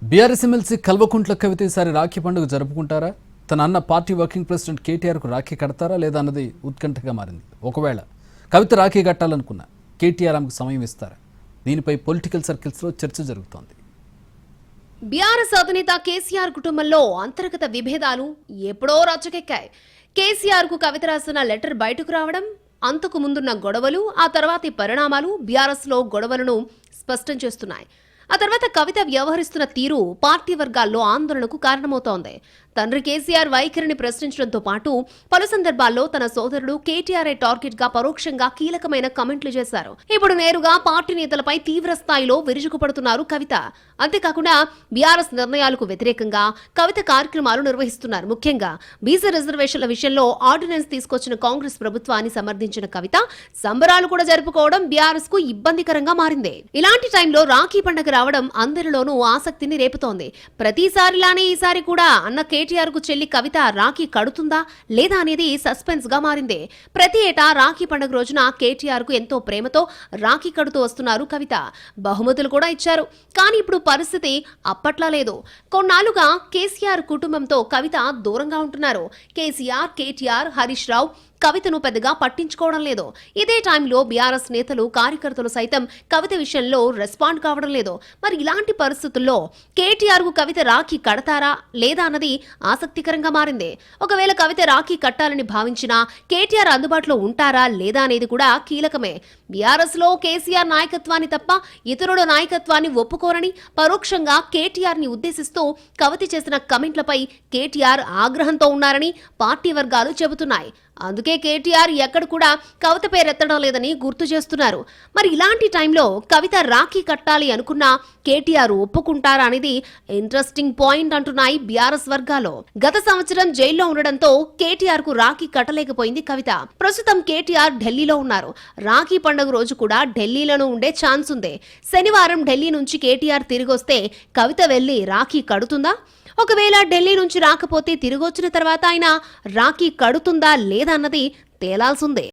BRS MLC Kalvakuntla Kavitha ఈసారి రాఖీ పండుగ జరుపుకుంటారా? తన అన్న పార్టీ వర్కింగ్ ప్రెసిడెంట్ కేటీఆర్కు రాఖీ కడతారా లేదా అన్నది ఉత్కంఠగా మారింది. ఒకవేళ కవిత రాఖీ కట్టాలనుకున్నా కేటీఆర్ ఆమెకు సమయం ఇస్తారా? దీనిపై పొలిటికల్ సర్కిల్స్లో చర్చ జరుగుతోంది. బీఆర్ఎస్ అధినేత కేసీఆర్ కుటుంబంలో అంతర్గత విభేదాలు ఎప్పుడో రచ్చకెక్కాయి. కేసీఆర్ కు కవిత రాసిన లెటర్ బయటకు రావడం, అంతకు ముందున్న గొడవలు, ఆ తర్వాతి పరిణామాలు బీఆర్ఎస్ లో గొడవలను స్పష్టం చేస్తున్నాయి. ఆ తర్వాత కవిత వ్యవహరిస్తున్న తీరు పార్టీ వర్గాల్లో ఆందోళనకు కారణమవుతోంది. తండ్రి కేసీఆర్ వైఖరిని ప్రశ్నించడంతో పాటు పలు సందర్భాల్లో తన సోదరుడు కేటీఆర్ టార్గెట్ గా పరోక్షంగా కీలకమైన కమెంట్లు చేశారు. ఇప్పుడు నేరుగా పార్టీ నేతలపై తీవ్ర స్థాయిలో విరుచుకుపడుతున్నారు కవిత. అంతేకాకుండా బీఆర్ఎస్ నిర్ణయాలకు వ్యతిరేకంగా కవిత కార్యక్రమాలు నిర్వహిస్తున్నారు. ముఖ్యంగా బీసీ రిజర్వేషన్ల విషయంలో ఆర్డినెన్స్ తీసుకొచ్చిన కాంగ్రెస్ ప్రభుత్వాన్ని సమర్థించిన కవిత సంబరాలు కూడా జరుపుకోవడం బీఆర్ఎస్ కు ఇబ్బందికరంగా మారింది. ఇలాంటి టైంలో రాఖీ పండుగ రావడం అందరిలోనూ ఆసక్తిని రేపుతోంది. ప్రతిసారిలానే ఈసారి కూడా అన్న కేటీఆర్ కు చెల్లి కవిత రాఖీ కడుతుందా లేదా అనేది సస్పెన్స్ గా మారింది. ప్రతి ఏటా రాఖీ పండుగ రోజున కేటీఆర్ కు ఎంతో ప్రేమతో రాఖీ కడుతూ వస్తున్నారు కవిత. బహుమతులు కూడా ఇచ్చారు. కానీ ఇప్పుడు పరిస్థితి అప్పట్లా లేదు. కొన్నాళ్లుగా కేసీఆర్ కుటుంబంతో కవిత దూరంగా ఉంటున్నారు. కేసీఆర్, కేటీఆర్, హరీష్ రావు కవితను పెద్దగా పట్టించుకోవడం లేదు. ఇదే టైంలో బీఆర్ఎస్ నేతలు, కార్యకర్తలు సైతం కవిత విషయంలో రెస్పాండ్ కావడం లేదు. మరి ఇలాంటి పరిస్థితుల్లో కేటీఆర్ కు కవిత రాఖీ కడతారా లేదా అన్నది ఆసక్తికరంగా మారింది. ఒకవేళ కవిత రాఖీ కట్టాలని భావించినా కేటీఆర్ అందుబాటులో ఉంటారా లేదా అనేది కూడా కీలకమే. బీఆర్ఎస్ లో కేసీఆర్ నాయకత్వాన్ని తప్ప ఇతరుల నాయకత్వాన్ని ఒప్పుకోరని పరోక్షంగా కేటీఆర్ ని ఉద్దేశిస్తూ కవిత చేసిన కమెంట్లపై కేటీఆర్ ఆగ్రహంతో ఉన్నారని పార్టీ వర్గాలు చెబుతున్నాయి. అందుకే కేటీఆర్ ఎక్కడ కూడా కవిత పేరెత్తడం లేదని గుర్తు చేస్తున్నారు. మరి ఇలాంటి టైంలో కవిత రాఖీ కట్టాలి అనుకున్నా కేటీఆర్ ఒప్పుకుంటారా అనేది ఇంట్రెస్టింగ్ పాయింట్ అంటున్నాయి బీఆర్ఎస్ వర్గాలు. గత సంవత్సరం జైల్లో ఉండడంతో కేటీఆర్ కు రాఖీ కట్టలేకపోయింది కవిత. ప్రస్తుతం కేటీఆర్ ఢిల్లీలో ఉన్నారు. రాఖీ పండుగ రోజు కూడా ఢిల్లీలోనూ ఉండే ఛాన్స్ ఉంది. శనివారం ఢిల్లీ నుంచి కేటీఆర్ తిరిగొస్తే కవిత వెళ్లి రాఖీ కడుతుందా? ఒకవేళ ఢిల్లీ నుంచి రాకపోతే తిరిగొచ్చిన తర్వాత ఆయన రాఖీ కడుతుందా లేదా అన్నది తేలాల్సిందే.